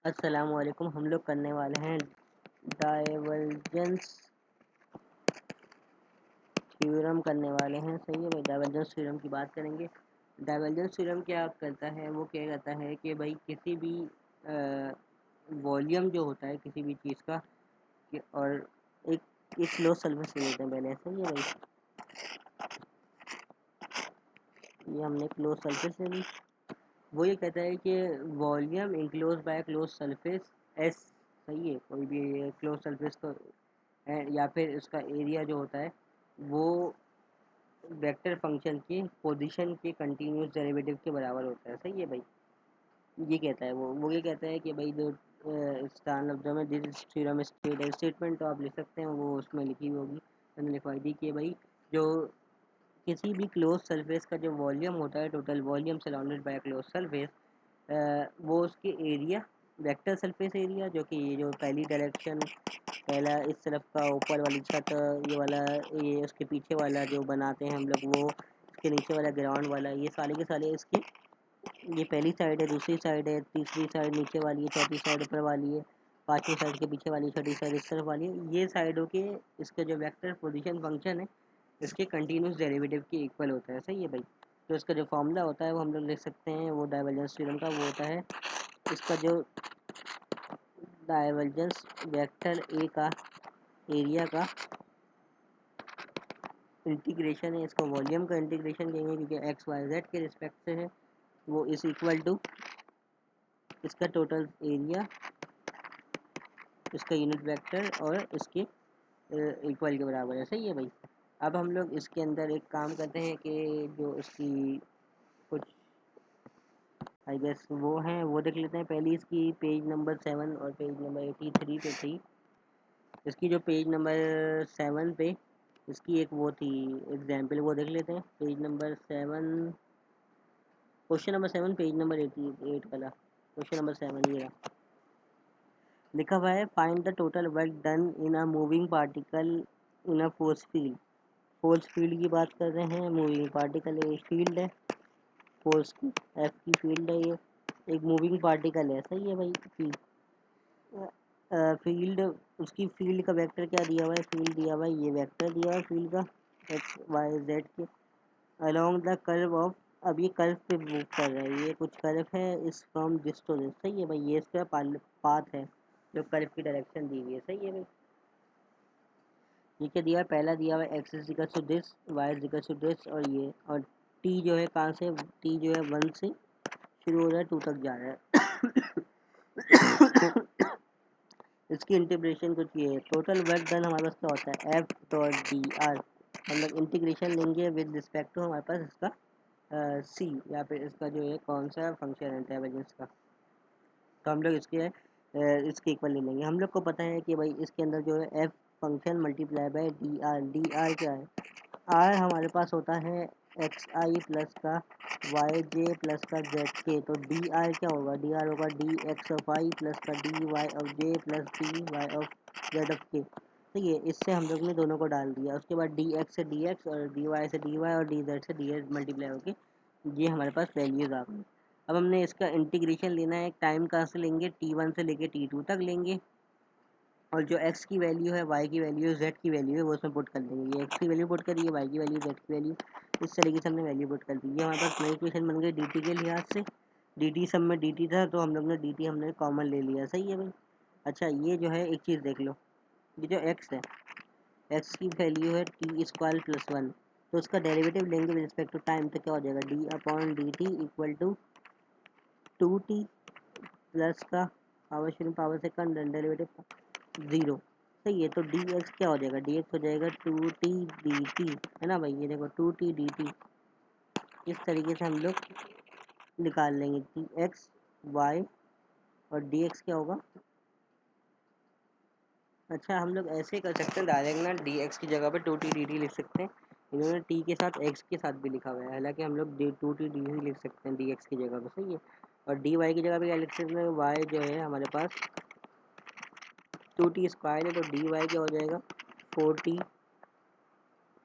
अस्सलामुअलैकुम। हम लोग करने वाले हैं डाइवर्जेंस थ्योरम करने वाले हैं। सही है भाई, डाइवर्जेंस थ्योरम की बात करेंगे। डाइवर्जेंस थ्योरम क्या करता है, वो क्या कहता है कि भाई किसी भी वॉल्यूम जो होता है किसी भी चीज़ का और एक क्लोज सर्फेस ले लेते हैं पहले। सही है भाई, ये हमने क्लोज सर्फेस ले ली। वो ये कहता है कि volume enclose by closed surface S. सही है, कोई भी क्लोज सरफेस को या फिर उसका एरिया जो होता है वो वेक्टर फंक्शन के पोजीशन के कंटीन्यूअस डेरिवेटिव के बराबर होता है। सही है भाई, ये कहता है वो ये कहता है कि भाई जो स्टार लफ्जों में जिस थ्योरम स्टेटमेंट तो आप लिख सकते हैं, वो उसमें लिखी हुई होगी। मैंने लिखवाई थी कि भाई जो किसी भी क्लोज सरफेस का जो वॉल्यूम होता है, total volume surrounded by closed surface, वो उसके एरिया वेक्टर सरफेस एरिया, जो कि ये जो पहली डायरेक्शन पहला इस तरफ का ऊपर वाली छत, ये वाला, ये उसके पीछे वाला जो बनाते हैं हम लोग, वो इसके नीचे वाला ग्राउंड वाला, ये सारे के सारे इसके, ये पहली साइड है, दूसरी साइड है, तीसरी साइड नीचे वाली है, चौथी साइड ऊपर वाली है, पांचवी साइड के पीछे वाली, छठी साइड इस तरफ वाली है। ये साइडों के इसके जो वेक्टर पोजीशन फंक्शन है इसके कंटिन्यूस डेरिवेटिव के इक्वल होता है। सही है भाई, तो इसका जो फॉर्मूला होता है वो हम लोग लिख सकते हैं, वो डाइवर्जेंस थ्योरम का वो होता है, इसका जो डाइवर्जेंस वेक्टर ए का एरिया का इंटीग्रेशन है, इसको वॉल्यूम का इंटीग्रेशन कहेंगे क्योंकि एक्स वाई जेड के रिस्पेक्ट से है, वो इस इक्वल टू इसका टोटल एरिया, इसका यूनिट वेक्टर और इसके इक्वल के बराबर है। सही है भाई, अब हम लोग इसके अंदर एक काम करते हैं कि जो इसकी कुछ आई गेस वो हैं वो देख लेते हैं। पहली इसकी पेज नंबर 7 और पेज नंबर 83 पे थी। इसकी जो पेज नंबर 7 पे इसकी एक वो थी एग्जाम्पल, वो देख लेते हैं। Page number 7, question number 7, page number 88 वाला क्वेश्चन नंबर 7 ये रहा। लिखा हुआ है find the total work done in a moving particle in a force field. Force field की बात कर रहे हैं, मूविंग पार्टिकल एक फील्ड है, फोर्स की एफ की फील्ड है, ये एक मूविंग पार्टिकल है। सही है भाई, फील्ड, उसकी फील्ड का वेक्टर क्या दिया हुआ है, फील्ड दिया हुआ है, ये वेक्टर दिया हुआ है फील्ड का एक्स वाई जेड के अलोंग द कर्व ऑफ। अब ये कर्व पे मूव कर रहा है, ये कुछ कर्व है इस फ्रॉम दिस टू दिस। सही है भाई, ये इसका पाथ है जो कर्व की डायरेक्शन दी हुई है। सही है भाई, ये क्या दिया है, पहला दिया हुआ है X is equal to this, Y is equal to this, और ये और टी जो है कहाँ से, टी जो है 1 से शुरू हो रहा है 2 तक जा रहा है। इसकी इंटीग्रेशन कुछ ये है, टोटल वर्क डन हमारे पास क्या होता है, एफ डॉट डी आर। हम लोग इंटीग्रेशन लेंगे विद रिस्पेक्ट टू हमारे पास इसका सी, या फिर इसका जो है कौन सा फंक्शन है डाइवर्जेंस का, तो हम लोग इसके इक्वल ले लेंगे। हम लोग को पता है कि भाई इसके अंदर जो है F function multiply by D R. D R क्या है, आर हमारे पास होता है एक्स आई प्लस का वाई जे प्लस का जेड के, तो डी आर क्या होगा, डी आर होगा D X of I plus का D Y of J plus D Y of Z of K. तो ये इससे हम लोग ने दोनों को डाल दिया, उसके बाद डी एक्स से डी एक्स और डी वाई से डी वाई और डी जेड से डी एड मल्टीप्लाई होके ये हमारे पास वैल्यूज़ आ गई। अब हमने इसका इंटीग्रेशन लेना है, टाइम कहाँ से लेंगे, T1 से लेके T2 तक लेंगे, और जो x की वैल्यू है, y की वैल्यू है, z की वैल्यू है, वो उसमें पुट कर देंगे। ये x की वैल्यू पुट करिए, y की वैल्यू, z की वैल्यू, इस तरीके से हमने वैल्यू पुट कर दी। ये हमारे पास नई इक्वेशन बन गई dt के लिहाज से। dt सब में dt था तो हम लोग ने dt हमने कॉमन ले लिया। सही है भाई, अच्छा ये जो है एक चीज़ देख लो, ये जो x है, x की वैल्यू है टी स्क्वायर प्लस 1, तो उसका डेरिवेटिव लेंगे विद रिस्पेक्ट टू टाइम, तो क्या हो जाएगा, D upon D T equal to 2t plus का पावर शून्य पावर सेकंड डेरिवेटिव 0। सही है, तो डी एक्स क्या हो जाएगा, डी एक्स हो जाएगा 2t dt, है ना भाई, ये देखो 2t dt। इस तरीके से हम लोग निकाल लेंगे डी एक्स वाई, और डी एक्स क्या होगा, अच्छा हम लोग ऐसे कर सकते हैं डायरेक्ट ना, डी एक्स की जगह पे 2t dt लिख सकते हैं। इन्होंने टी के साथ एक्स के साथ भी लिखा हुआ है, हालांकि हम लोग 2t dt लिख सकते हैं डी एक्स की जगह पे। सही है, और डी वाई की जगह पे क्या लिख सकते हैं, वाई जो है हमारे पास 2t स्क्वायर है, तो डी वाई क्या हो जाएगा 4t,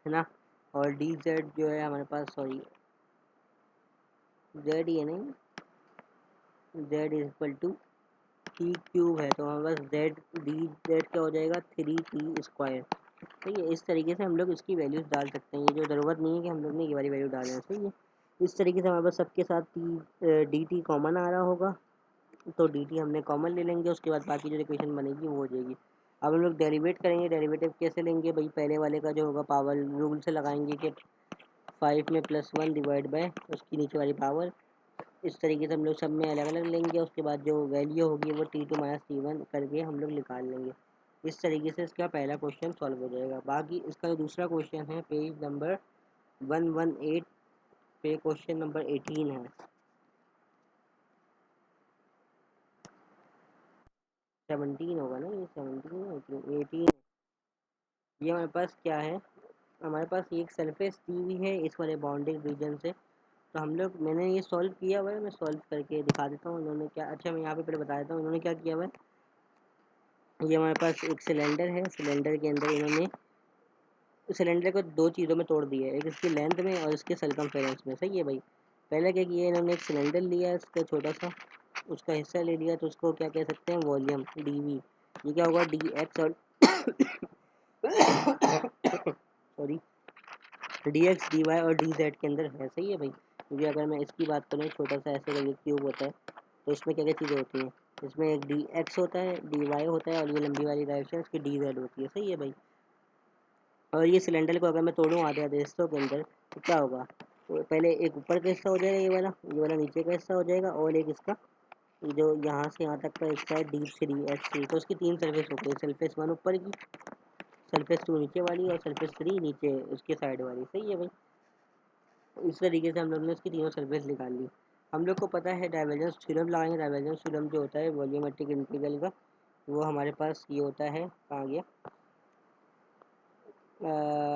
है ना, और डी जेड जो है हमारे पास, सॉरी जेड ये नहीं, Z is equal to T cube है तो हमारे पास जेड डी जेड क्या हो जाएगा 3t²। सही है, इस तरीके से हम लोग इसकी वैल्यूज़ डाल सकते हैं। ये जो ज़रूरत नहीं है कि हम लोग ने ये वाली वैल्यू डालना है। सही है, इस तरीके से हमारे पास सबके साथ डी टी कॉमन आ रहा होगा तो डी टी हमने कॉमन ले लेंगे। उसके बाद बाकी जो इक्वेशन बनेगी वो हो जाएगी। अब हम लोग डेरिवेट करेंगे। डेरिवेटिव कैसे लेंगे भाई, पहले वाले का जो होगा पावर रूल से लगाएंगे कि 5 में +1 डिवाइड बाय उसकी नीचे वाली पावर। इस तरीके से हम लोग सब में अलग अलग लेंगे। उसके बाद जो वैल्यू होगी वो T2 - T1 करके हम लोग निकाल लेंगे। इस तरीके से इसका पहला क्वेश्चन सॉल्व हो जाएगा। बाकी इसका जो दूसरा क्वेश्चन है पेज नंबर 118 पे क्वेश्चन नंबर 18 है। 17 होगा ना, ये 17 18। ये हमारे पास क्या है, हमारे पास ये एक सरफेस दी हुई है इस वाले बाउंड्री रीजन से। तो हम लोग मैंने ये सॉल्व किया हुआ है, मैं सॉल्व करके दिखा देता हूँ इन्होंने क्या। अच्छा मैं यहाँ पे पहले बता देता हूँ इन्होंने क्या किया हुआ है। ये हमारे पास एक सिलेंडर है, सिलेंडर के अंदर इन्होंने सिलेंडर को दो चीज़ों में तोड़ दिया है, एक इसकी लेंथ में और इसके सर्कमफेरेंस में। सही है भाई, पहले क्या किया इन्होंने, एक सिलेंडर लिया इसका छोटा सा, उसका हिस्सा ले लिया तो उसको क्या कह सकते हैं वॉल्यूम डी वी। ये क्या होगा डी एक्स और sorry D X D Y और डी जेड के अंदर है। सही है भाई, क्योंकि अगर मैं इसकी बात करूँ छोटा सा ऐसे करके क्यूब होता है तो इसमें क्या क्या चीज़ें होती हैं, इसमें एक डी एक्स होता है, डी वाई होता है और ये लंबी वाली डायरेक्शन इसकी डी जेड होती है। सही है भाई, और ये सिलेंडर को अगर मैं तोड़ूँ आधे आधे हिस्सों के अंदर तो क्या होगा, तो पहले एक ऊपर का हिस्सा हो जाएगा ये वाला नीचे का हिस्सा हो जाएगा और एक इसका जो यहाँ से यहाँ तक का हिस्सा है D3 H3। तो उसकी तीन सरफेस हो गई, सरफेस 1 ऊपर की, सरफेस 2 नीचे वाली और सरफेस 3 नीचे उसके साइड वाली। सही है भाई, इस तरीके से हम लोग ने उसकी तीनों सरफेस निकाल ली। हम लोग को पता है डाइवर्जेंस थ्योरम लगाएंगे। डाइवर्जेंस थ्योरम जो होता है वॉल्यूमेट्रिक इंटीग्रल का, वो हमारे पास ये होता है, कहाँ गया,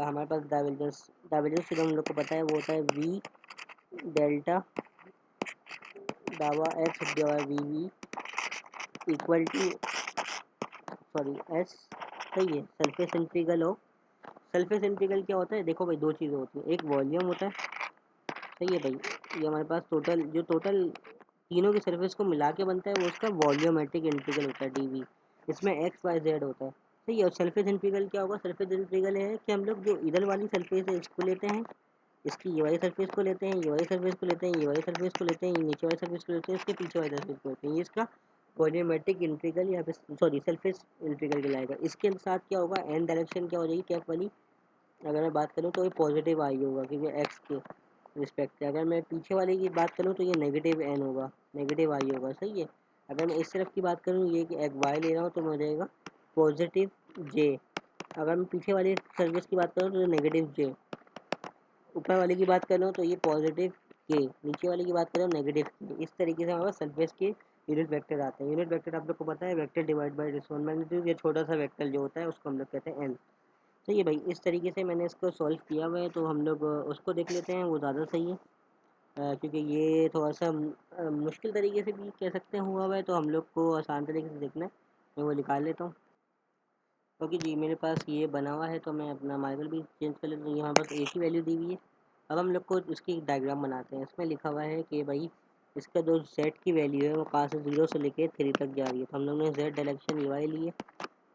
हमारे पास डाइवर्जेंस डाइवर्जेंस थ्योरम हम लोग को पता है वो होता है वी डेल्टा दावा X V V equal to sorry S. सही है, सरफेस इंटीग्रल हो। सरफेस इंटीग्रल क्या होता है, देखो भाई दो चीज़ें होती हैं, एक वॉल्यूम होता है। सही है भाई, ये हमारे पास टोटल तीनों की सरफेस को मिला के बनता है वो उसका वॉल्यूमेट्रिक इंटीग्रल होता है डीवी। इसमें एक्स वाई जेड होता है। सही है, और सरफेस इंटीग्रल क्या होगा, सरफेस इंटीग्रल है कि हम लोग जो इधर वाली सरफेस है इसको लेते हैं, इसकी ये वाली सरफेस को लेते हैं, ये वाली सरफेस को लेते हैं, ये वाली सरफेस को लेते हैं, ये नीचे वाली सरफेस को लेते हैं, इसके पीछे वाली सरफेस को लेते हैं। ये इसका वॉल्यूमेट्रिक इंटीग्रल या फिर सॉरी सरफेस इंटीग्रल कहलाएगा। इसके साथ क्या होगा, एन डायरेक्शन क्या हो जाएगी कैप वाली, अगर मैं बात करूँ तो ये पॉजिटिव आई होगा क्योंकि एक्स के रिस्पेक्ट है। अगर मैं पीछे वाले की बात करूँ तो ये नेगेटिव एन होगा, नेगेटिव आई होगा। सही है, अगर मैं इस तरफ की बात करूँ ये कि एक वाई ले रहा हूँ तो हो जाएगा पॉजिटिव जे। अगर मैं पीछे वाली सर्विस की बात करूँ तो नेगेटिव जे। ऊपर वाले की बात करूँ तो ये पॉजिटिव के, नीचे वाले की बात करूँ नेगेटिव के। इस तरीके से हमारे सरफेस के यूनिट वेक्टर आते हैं। यूनिट वेक्टर आप लोग को पता है vector divide by distance magnitude, ये छोटा सा वेक्टर जो होता है उसको हम लोग कहते हैं एन। सही है भाई, इस तरीके से मैंने इसको सॉल्व किया हुआ है तो हम लोग उसको देख लेते हैं, वो ज़्यादा सही है। क्योंकि ये थोड़ा सा मुश्किल तरीके से भी कह सकते हैं हुआ हुआ है तो हम लोग को आसान तरीके से देखना है। मैं वो निकाल लेता हूँ क्योंकि जी मेरे पास ये बना हुआ है तो मैं अपना मार्कर भी चेंज कर लेता हूँ। यहाँ बस एक ही वैल्यू दी हुई है। अब हम लोग को इसकी डायग्राम बनाते हैं। इसमें लिखा हुआ है कि भाई इसका जो z की वैल्यू है वो कहाँ से 0 से लेके 3 तक जा रही है। तो हम लोग ने z डायरेक्शन ये वाई ली है,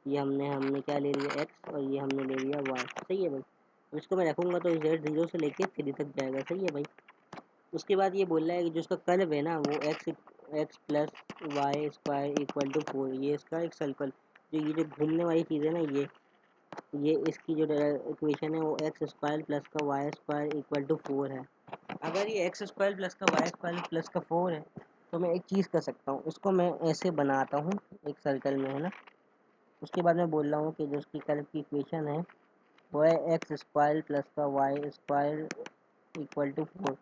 ये हमने क्या ले लिया x और ये हमने ले लिया y। सही है भाई, अब इसको मैं रखूँगा तो z 0 से लेके 3 तक जाएगा। सही है भाई, उसके बाद ये बोल रहा है कि जो इसका कर्व है ना वो X plus Y square equal to 4। ये इसका एक सर्कल, जो ये जो घूमने वाली चीज़ है ना ये इसकी जो इक्वेशन है वो एक्स स्क्वायर प्लस का वाई स्क्वायर इक्वल टू 4 है। अगर ये एक्स स्क्वायर प्लस का वाई स्क्वायर प्लस का 4 है तो मैं एक चीज़ कर सकता हूँ, इसको मैं ऐसे बनाता हूँ एक सर्कल में, है ना। उसके बाद मैं बोल रहा हूँ कि जो उसकी कर्व की इक्वेशन है वो है एक्स स्क्वायर प्लस का वाई स्क्वायर इक्वल टू 4।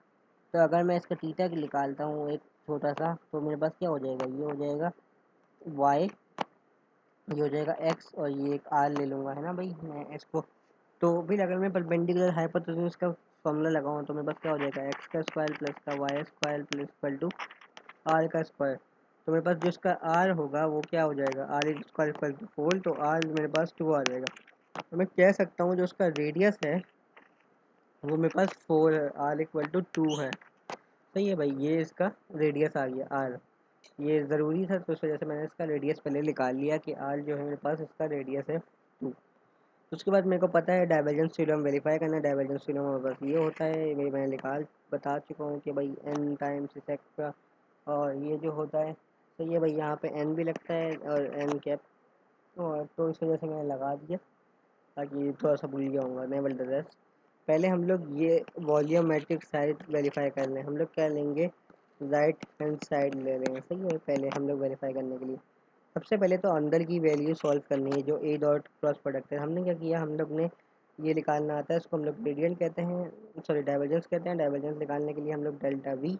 तो अगर मैं इसका थीटा की निकालता हूँ एक छोटा सा तो मेरे पास क्या हो जाएगा, ये हो जाएगा y, ये हो जाएगा x और ये एक r ले लूँगा, है ना भाई मैं इसको। तो फिर अगर मैं परपेंडिकुलर हाइपोटेन्यूज का फॉर्मूला लगाऊँ तो मेरे पास क्या हो जाएगा, एक्स का स्क्वायर प्लस का Y square plus equal to R का स्क्वायर। तो मेरे पास जो इसका आर होगा वो क्या हो जाएगा, आर स्क्वायर इक्वल टू 4, तो आर मेरे पास 2 आ जाएगा। तो मैं कह सकता हूँ जो उसका रेडियस है वो मेरे पास 4 है, आर इक्वल टू 2 है। सही है भाई, ये इसका रेडियस आ गया आर। ये ज़रूरी था, तो इस वजह से मैंने इसका रेडियस पहले निकाल लिया कि आर जो है मेरे पास इसका रेडियस है 2। उसके बाद मेरे को पता है डाइवर्जेंस थ्योरम वेरीफाई करना है। डाइवर्जेंस थ्योरम हमारे पास ये होता है, ये मैं निकाल बता चुका हूँ कि भाई n टाइम्स एक्स्ट्रा, और ये जो होता है तो ये भाई यहाँ पे n भी लगता है और n कैप, और तो इस वजह से मैंने लगा दिया ताकि थोड़ा सा भूल गया हूँ। नेवल द रेस्ट, पहले हम लोग ये वॉल्यूमेट्रिक साइड वेरीफाई कर लें। हम लोग क्या लेंगे, राइट हैंड साइड ले लेंगे, सही है। पहले हम लोग वेरीफाई करने के लिए सबसे पहले तो अंदर की वैल्यू सॉल्व करनी है, जो ए डॉट क्रॉस प्रोडक्ट है। हमने क्या किया, हम लोग ने ये निकालना आता है, इसको हम लोग ग्रेडियंट कहते हैं, सॉरी डाइवर्जेंस कहते हैं। डाइवर्जेंस निकालने के लिए हम लोग डेल्टा वी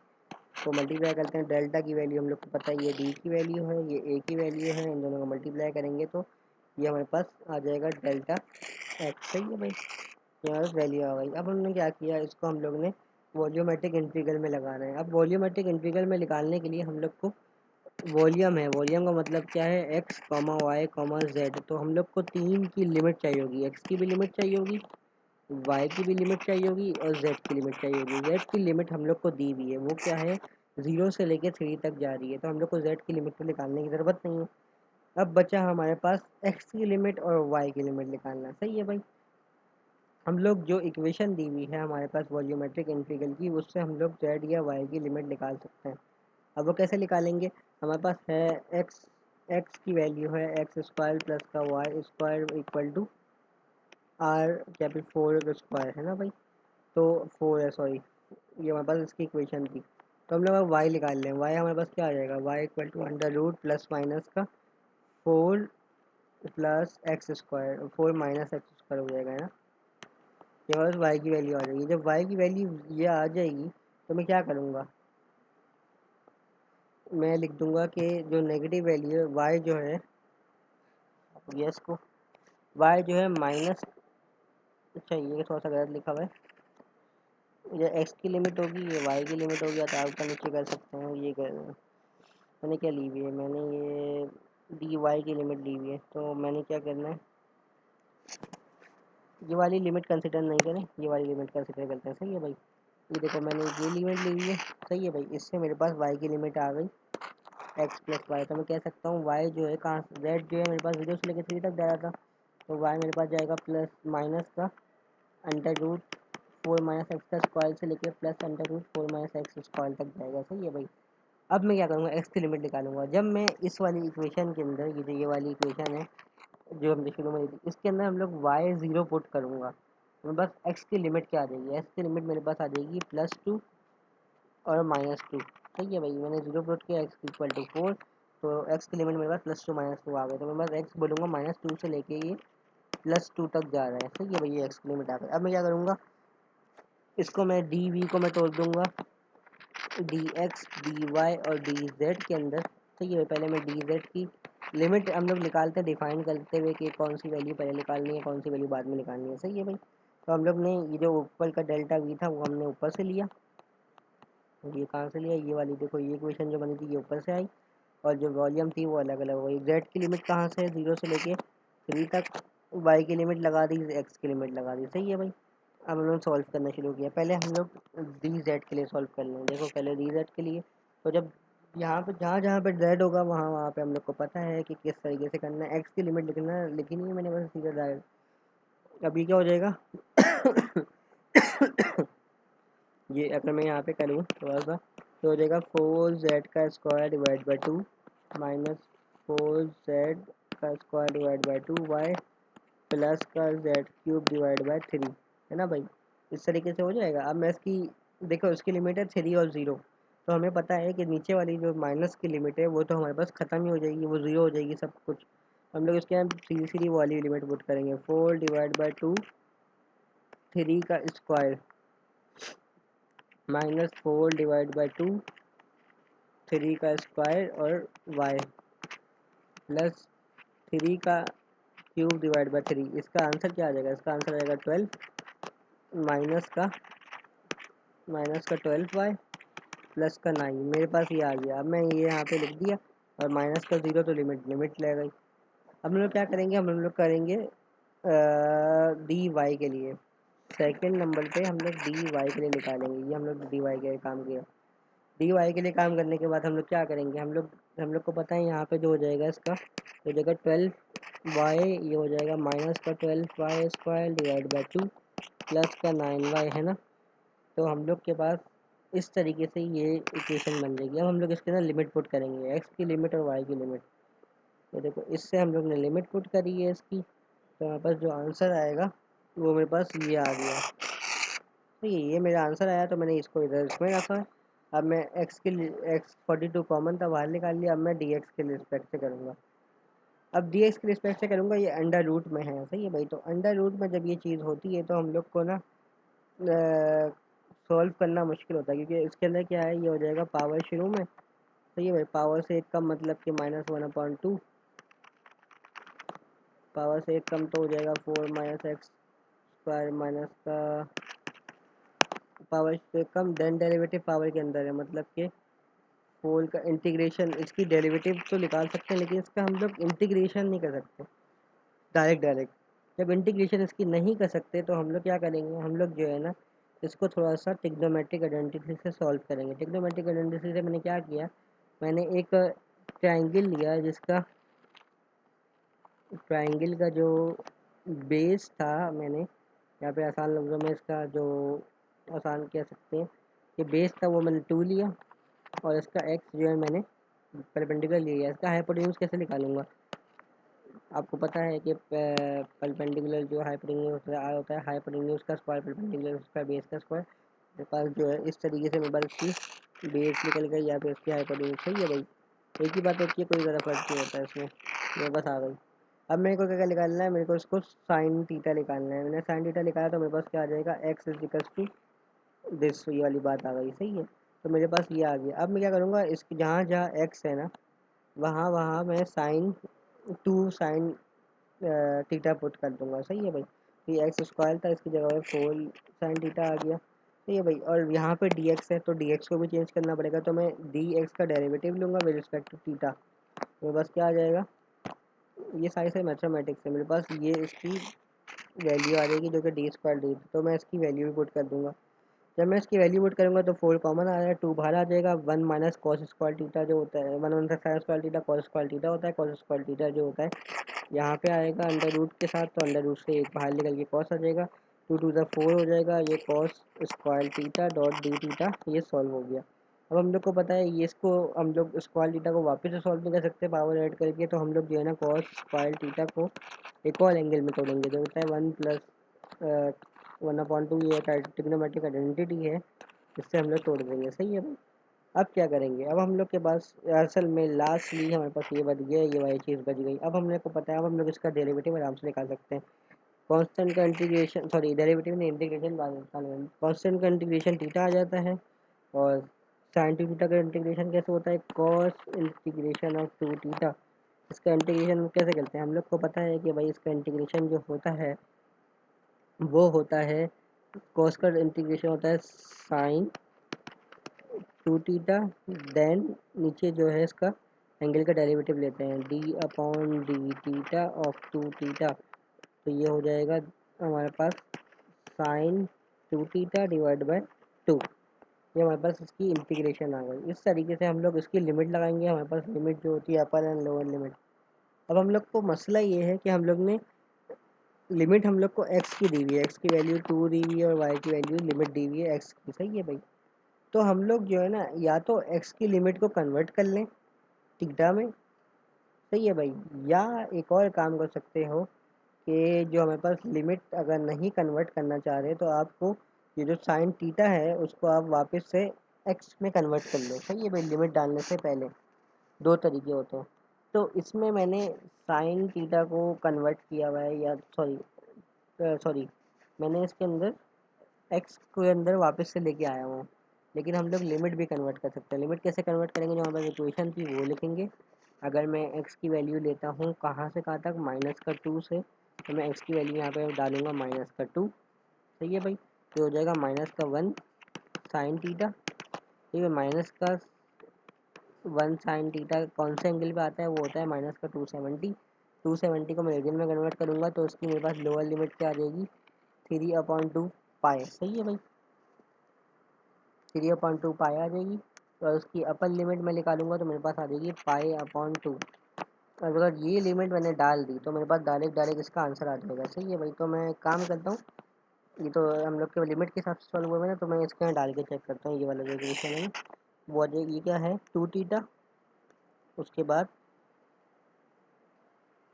को मल्टीप्लाई करते हैं। डेल्टा की वैल्यू हम लोग को पता है, ये डी की वैल्यू है, ये ए की वैल्यू है, इन दोनों को मल्टीप्लाई करेंगे तो ये हमारे पास आ जाएगा डेल्टा एक्स, सही है भाई। ये हमारे पास वैल्यू आ गई। अब हमने क्या किया, इसको हम लोग ने वॉल्यूमेट्रिक इंटीग्रल में लगा रहे हैं। अब वॉल्यूमेट्रिक इंटीग्रल में निकालने के लिए हम लोग को वॉल्यूम है, वॉल्यूम का मतलब क्या है, X comma Y comma Z. तो हम लोग को तीन की लिमिट चाहिए होगी, एक्स की भी लिमिट चाहिए होगी, वाई की भी लिमिट चाहिए होगी और जेड की लिमिट चाहिए होगी। जेड की लिमिट हम लोग को दी हुई है, वो क्या है, 0 से लेके 3 तक जा रही है, तो हम लोग को जेड की लिमिट तो निकालने की ज़रूरत नहीं है। अब बचा हमारे पास एक्स की लिमिट और वाई की लिमिट निकालना, सही है भाई। हम लोग जो इक्वेशन दी हुई है हमारे पास वॉल्यूमेट्रिक इंटीग्रल की, उससे हम लोग जेड या वाई की लिमिट निकाल सकते हैं। अब वो कैसे निकालेंगे, हमारे पास है एक्स, एक्स की वैल्यू है एक्स स्क्वायर प्लस का Y square equal to R capital 4 square, है ना भाई। तो 4 है, सॉरी, ये हमारे पास इसकी इक्वेशन थी। तो हम लोग अब वाई निकाल लें। वाई हमारे पास क्या आ जाएगा, Y equal to under root plus minus का 4 plus X square, 4 minus X square हो जाएगा, है ना। ये हमारे पास वाई की वैल्यू आ जाएगी। जब वाई की वैल्यू ये आ जाएगी तो मैं क्या करूँगा, मैं लिख दूंगा कि जो नेगेटिव वैल्यू है वाई जो है, यस को वाई जो है माइनस, अच्छा ये थोड़ा सा गलत लिखा हुआ है, ये एक्स की लिमिट होगी, ये वाई की लिमिट होगी, तो आप नीचे कर सकते हैं। ये कर, मैंने क्या ली हुई है, मैंने ये डी वाई की लिमिट ली हुई है, तो मैंने क्या करना है, ये वाली लिमिट कंसिडर नहीं करें, ये वाली लिमिट कंसिडर करते हैं, सही है भाई। ये देखो मैंने ये लिमिट ली हुई है, सही है भाई। इससे मेरे पास वाई की लिमिट आ गई एक्स प्लस वाई, तो मैं कह सकता हूँ वाई जो है कहाँ, जेड जो है मेरे पास 0 से लेकर 3 तक जा रहा था, तो वाई मेरे पास जाएगा प्लस माइनस का अंडर रूट 4 माइनस एक्स का स्क्वायर से लेकर plus under root 4 minus X square तक जाएगा, सही है भाई। अब मैं क्या करूँगा, एक्स की लिमिट निकालूंगा। जब मैं इस वाली इक्वेशन के अंदर, ये जो ये वाली इक्वेशन है जो हमने शुरू में दी थी, इसके अंदर हम लोग वाई 0 पुट करूँगा, तो मेरे पास एक्स की लिमिट क्या आ जाएगी, एक्स की लिमिट मेरे पास आ जाएगी +2 और -2, सही है भाई। मैंने 0 पुट किया, एक्स इक्वल टू 4, तो एक्स की लिमिट मेरे पास +2 -2 आ गए, तो मैं बस एक्स बोलूँगा -2 से लेके ये +2 तक जा रहा है, सही है भाई। ये एक्स की लिमिट आ गई। अब मैं क्या करूँगा, इसको मैं डी वी को मैं तोड़ दूँगा डी एक्स डी वाई और डी जेड के अंदर, सही है। पहले मैं डी जेड की लिमिट हम लोग निकालते हैं, डिफाइन करते हुए कि कौन सी वैल्यू पहले निकालनी है, कौन सी वैल्यू बाद में निकालनी है, सही है भाई। तो हम लोग ने ये जो ऊपर का डेल्टा वी था वो हमने ऊपर से लिया, ये कहाँ से लिया, ये वाली देखो, ये इक्वेशन जो बनी थी ये ऊपर से आई, और जो वॉल्यूम थी वो अलग अलग हो गई। जेड की लिमिट कहाँ से है, 0 से लेके 3 तक, वाई की लिमिट लगा दी, एक्स की लिमिट लगा दी, सही है भाई। अब हम लोग सॉल्व करना शुरू किया। पहले हम लोग डी जेड के लिए सॉल्व कर लें। देखो पहले डी जेड के लिए, तो जब यहाँ पे जहाँ जहाँ पे जेड होगा वहाँ वहाँ पे हम लोग को पता है कि किस तरीके से करना है। एक्स की लिमिट लिखना लिखी नहीं है मैंने, बस सीधा डायरेक्ट। अभी क्या हो जाएगा ये अगर मैं यहाँ पे करूँ थोड़ा सा, तो हो जाएगा 4z का square divide by 2 minus 4z का square divide by 2y plus का z क्यूब डिवाइड बाई 3, है ना भाई। इस तरीके से हो जाएगा। अब मैं इसकी, देखो इसकी लिमिट है 3 और 0, तो हमें पता है कि नीचे वाली जो माइनस की लिमिट है वो तो हमारे पास ख़त्म ही हो जाएगी, वो 0 हो जाएगी सब कुछ। हम लोग इसके यहाँ सीधी वाली लिमिट पुट करेंगे, 4 डिवाइड बाई 2 3 का स्क्वायर -4 डिवाइड बाई 2 3 का स्क्वायर और y प्लस 3 का क्यूब डिवाइड बाई 3। इसका आंसर क्या आ जाएगा, इसका आंसर आएगा 12 माइनस का 12y प्लस का 9। मेरे पास ये आ गया। अब मैं ये यहाँ पे लिख दिया, और माइनस का 0 तो लिमिट लिमिट ले गई। अब हम लोग क्या करेंगे, हम लोग करेंगे डी वाई के लिए सेकेंड नंबर पे हम लोग डी वाई के लिए निकालेंगे। ये हम लोग डी वाई के लिए काम किया। डी वाई के लिए काम करने के बाद हम लोग क्या करेंगे, हम लोग हम लोग को पता है यहाँ पे जो हो जाएगा इसका हो जाएगा 12y, ये हो जाएगा माइनस का 12y² डिवाइड बाई 2 प्लस का 9y है ना। तो हम लोग के पास इस तरीके से ये इक्वेशन बन जाएगी। अब हम लोग इसके अंदर लिमिट पुट करेंगे, x की लिमिट और y की लिमिट। तो देखो इससे हम लोग ने लिमिट पुट करी है इसकी, तो हमारे पास जो आंसर आएगा वो मेरे पास ये आ गया। तो ये मेरा आंसर आया, तो मैंने इसको इधर इसमें रखा। अब मैं x 42 कॉमन था बाहर निकाल लिया। अब मैं dx के रिस्पेक्ट से करूँगा। अब dx के रिस्पेक्ट से करूँगा, ये अंडर रूट में है, सही है भाई। तो अंडर रूट में जब ये चीज़ होती है तो हम लोग को ना सॉल्व करना मुश्किल होता है, क्योंकि इसके अंदर क्या है, ये हो जाएगा पावर शुरू में, सही है भाई। पावर से एक कम मतलब कि -1/2, पावर से एक कम तो हो जाएगा 4 - x² माइनस का पावर से कम, देन डेरिवेटिव पावर के अंदर है, मतलब कि फोल का इंटीग्रेशन, इसकी डेरिवेटिव तो निकाल सकते हैं लेकिन इसका हम लोग इंटीग्रेशन नहीं कर सकते डायरेक्ट डायरेक्ट। जब इंटीग्रेशन इसकी नहीं कर सकते तो हम लोग क्या करेंगे, हम लोग जो है ना इसको थोड़ा सा टिग्नोमेट्रिक आइडेंटिटी से सॉल्व करेंगे। टिग्नोमेट्रिक आइडेंटिटी से मैंने क्या किया, मैंने एक ट्रायंगल लिया जिसका ट्रायंगल का जो बेस था, मैंने यहाँ पे आसान लफ्ज़ों में इसका जो आसान कह सकते हैं कि बेस था वो मैंने 2 लिया, और इसका एक्स जो है मैंने परपेंडिकुलर लिया। इसका हाइपोटेन्यूज कैसे निकालूंगा, आपको पता है कि परपेंडिकुलर जो होता है हाइपोटेन्यूज का स्क्वायर परपेंडिकुलर उसका बेस का स्क्वायर। मेरे पास जो है इस तरीके से मेरे पास इसकी बेस निकल गई या फिर इसकी हाइपोटेन्यूज, सही है भाई। एक ही बात होती है, कोई ज़्यादा फर्क नहीं होता है इसमें। ये बस आ गई। अब मेरे को क्या क्या निकालना है, मेरे को इसको साइन थीटा निकालना है। मैंने साइन थीटा निकाला तो मेरे पास क्या आ जाएगा, X is equals to this, ये वाली बात आ गई, सही है। तो मेरे पास ये आ गया। अब मैं क्या करूँगा, इसकी जहाँ जहाँ एक्स है ना वहाँ वहाँ मैं साइन थीटा पुट कर दूंगा, सही है भाई। तो ये एक्स स्क्वायर था, इसकी जगह 4 साइन थीटा आ गया, सही है भाई। और यहाँ पे डी एक्स है तो डी एक्स को भी चेंज करना पड़ेगा, तो मैं डी एक्स का डेरिवेटिव लूँगा विद रिस्पेक्ट टू थीटा। तो बस क्या आ जाएगा, ये साइंस है मैथमेटिक्स है, मेरे पास ये इसकी वैल्यू आ जाएगी जो कि d² डी। तो मैं इसकी वैल्यू भी पुट कर दूंगा। जब मैं इसकी वैल्यू पुट करूँगा तो 4 कॉमन आ रहा है, 2 बाहर आ जाएगा, 1 माइनस कॉस स्क्वायर थीटा जो होता है, 1 sine square theta cos square theta होता है, कॉस स्क्वायर थीटा जो होता है यहाँ पे आएगा अंडर रूट के साथ, तो अंडर रूट से एक बाहर निकल के कॉस आ जाएगा, 2 टू द 4 हो जाएगा, ये cos square theta dot D theta, ये सॉल्व हो गया। अब हम लोग को पता है ये, इसको हम लोग स्क्वायर थीटा को वापस से सॉल्व नहीं कर सकते पावर ऐड करके, तो हम लोग जो है ना कॉस स्क्वायर थीटा को एक और एंगल में तोड़ेंगे, जो होता है 1+1/2, ये ट्रिग्नोमेट्रिक आइडेंटिटी है, इससे हम लोग तोड़ देंगे, सही है भाई। अब क्या करेंगे, अब हम लोग के पास असल में लास्टली हमारे पास ये बच गया, ये वाली चीज़ बच गई। अब हम लोग को पता है, अब हम लोग इसका डेरिवेटिव आराम से निकाल सकते हैं। कांस्टेंट का इंटीग्रेशन, सॉरी डेरिवेटिव नहीं, इंटीग्रेशन बाद में निकालेंगे। कांस्टेंट का इंटीग्रेशन थीटा आ जाता है, और साइन टू थीटा का इंटीग्रेशन कैसे होता है, कॉस इंटीग्रेशन ऑफ 2 थीटा। इसका इंटीग्रेशन हम कैसे करते हैं, हम लोग को पता है कि भाई इसका इंटीग्रेशन जो होता है वो होता है, कॉस का इंटीग्रेशन होता है साइन 2 थीटा, देन नीचे जो है इसका एंगल का डेरिवेटिव लेते हैं d/d ऑफ 2 थीटा। तो ये हो जाएगा हमारे पास साइन 2 थीटा डिवाइड बाय 2। ये हमारे पास इसकी इंटीग्रेशन आ गई। इस तरीके से हम लोग इसकी लिमिट लगाएंगे, हमारे पास लिमिट जो होती है अपर एंड लोअर लिमिट। अब हम लोग को मसला ये है कि हम लोग ने लिमिट हम लोग को x की दी हुई है, x की वैल्यू 2 दी हुई है और y की वैल्यू लिमिट दी हुई है x की, सही है भाई। तो हम लोग जो है ना या तो x की लिमिट को कन्वर्ट कर लें थीटा में, सही है भाई, या एक और काम कर सकते हो कि जो हमारे पास लिमिट अगर नहीं कन्वर्ट करना चाह रहे तो आपको ये जो साइन थीटा है उसको आप वापस से एक्स में कन्वर्ट कर लो, सही है भाई, लिमिट डालने से पहले। दो तरीके होते हैं। तो इसमें मैंने साइन थीटा को कन्वर्ट किया हुआ है, या सॉरी मैंने इसके अंदर एक्स के अंदर वापस से लेके आया हूँ। लेकिन हम लोग लिमिट भी कन्वर्ट कर सकते हैं। लिमिट कैसे कन्वर्ट करेंगे, जो हमारे इक्वेशन थी वो लिखेंगे। अगर मैं एक्स की वैल्यू लेता हूँ कहाँ से कहाँ तक, -2 से, तो मैं एक्स की वैल्यू यहाँ पे डालूंगा -2, सही है भाई। तो हो जाएगा -1 साइन थीटा, ठीक है, -1 साइन थीटा कौन से एंगल पे आता है, वो होता है -270। 270 को मैं रेडियन में कन्वर्ट करूँगा तो उसकी मेरे पास लोअर लिमिट क्या आ जाएगी, 3/2 पाई, सही है भाई, 3/2 पाई आ जाएगी। और उसकी अपर लिमिट मैं निकालूंगा तो मेरे पास आ जाएगी पाई अपॉन 2। और अगर ये लिमिट मैंने डाल दी तो मेरे पास डायरेक्ट डायरेक्ट इसका आंसर आ जाएगा। सही है भाई, तो मैं काम करता हूँ, ये तो हम लोग के लिमिट के हिसाब से सॉल्व हुआ है ना, तो मैं इसके यहाँ डाल के चेक करता हूँ। ये वाला जो इक्वेशन है वो आ जाएगी, ये क्या है 2 थीटा, उसके बाद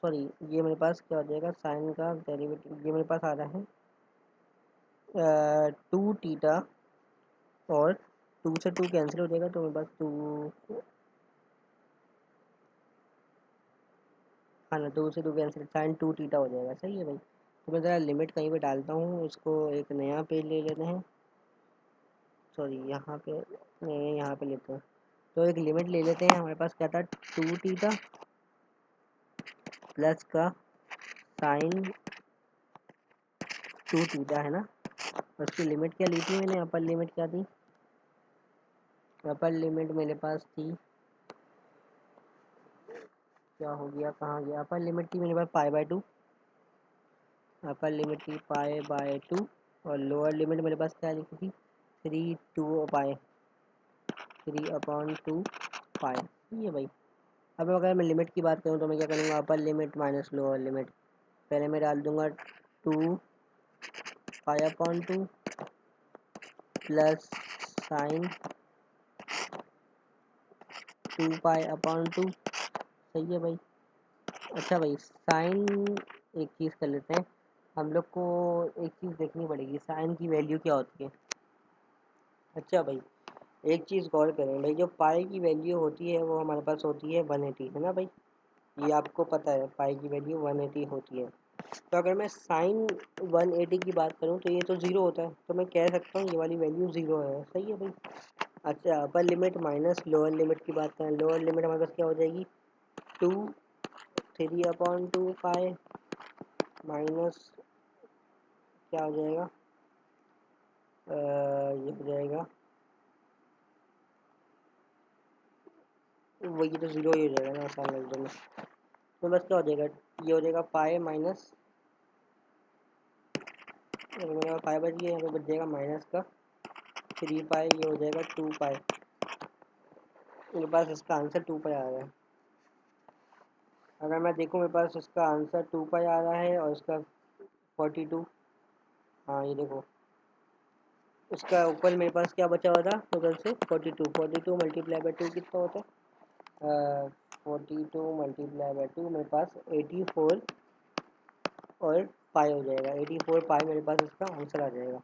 सॉरी ये मेरे पास क्या हो जाएगा साइन का डेरिवेटिव, ये मेरे पास आ रहा है 2 थीटा, और 2 से 2 कैंसिल हो जाएगा तो मेरे पास 2, हाँ ना 2 से 2 कैंसिल, साइन 2 थीटा हो जाएगा। सही है भाई, तो मैं ज़रा लिमिट कहीं पे डालता हूँ, इसको एक नया पेज ले लेते हैं, सॉरी यहाँ पे नहीं, यहाँ पे लेते हैं। तो एक लिमिट ले लेते हैं, हमारे पास क्या था 2 थीटा प्लस का साइन 2 थीटा है ना। उसकी लिमिट क्या ली थी मैंने, अपर लिमिट क्या थी, अपर लिमिट मेरे पास थी, क्या हो गया कहाँ गया, अपर लिमिट थी मेरे पास पाई/2, अपर लिमिट थी पाई/2, और लोअर लिमिट मेरे पास क्या लिखी थी 3/2 पाई। ठीक है भाई। अब अगर मैं लिमिट की बात करूँ तो मैं क्या करूँगा, upper limit minus lower limit, पहले मैं डाल दूँगा 2 पाई/2 प्लस साइन 2 पाई/2। सही है भाई। अच्छा भाई, साइन एक चीज़ कर लेते हैं, हम लोग को एक चीज़ देखनी पड़ेगी, साइन की वैल्यू क्या होती है। अच्छा भाई, एक चीज़ गौर करें भाई, जो पाई की वैल्यू होती है वो हमारे पास होती है 180, है ना भाई, ये आपको पता है पाई की वैल्यू 180 होती है। तो अगर मैं साइन 180 की बात करूँ तो ये तो ज़ीरो होता है, तो मैं कह सकता हूँ ये वाली वैल्यू ज़ीरो है। सही है भाई। अच्छा, upper limit minus lower limit की बात करें, लोअर लिमिट हमारे पास क्या हो जाएगी 3/2 पाई माइनस क्या हो जाएगा, ये हो जाएगा वही तो ज़ीरो ही हो जाएगा ना आसान लफ्ज़ों में। तो बस क्या हो जाएगा, ये हो जाएगा पाई माइनस, मेरे पास पाई बच गया, यहाँ पे बच जाएगा माइनस का 3 पाई, ये हो जाएगा 2 पाई। मेरे पास इसका आंसर 2 पाई आ रहा है। अगर मैं देखूँ मेरे पास इसका आंसर 2 पाई आ रहा है, और इसका 42, हाँ ये देखो, इसका ऊपर मेरे पास क्या बचा हुआ था टोटल से 42 मल्टीप्लाई बाई 2 कितना होता है, 42 मल्टीप्लाई बाई 2 मेरे पास 84 और पाई हो जाएगा, 84 पाई मेरे पास इसका आंसर आ जाएगा।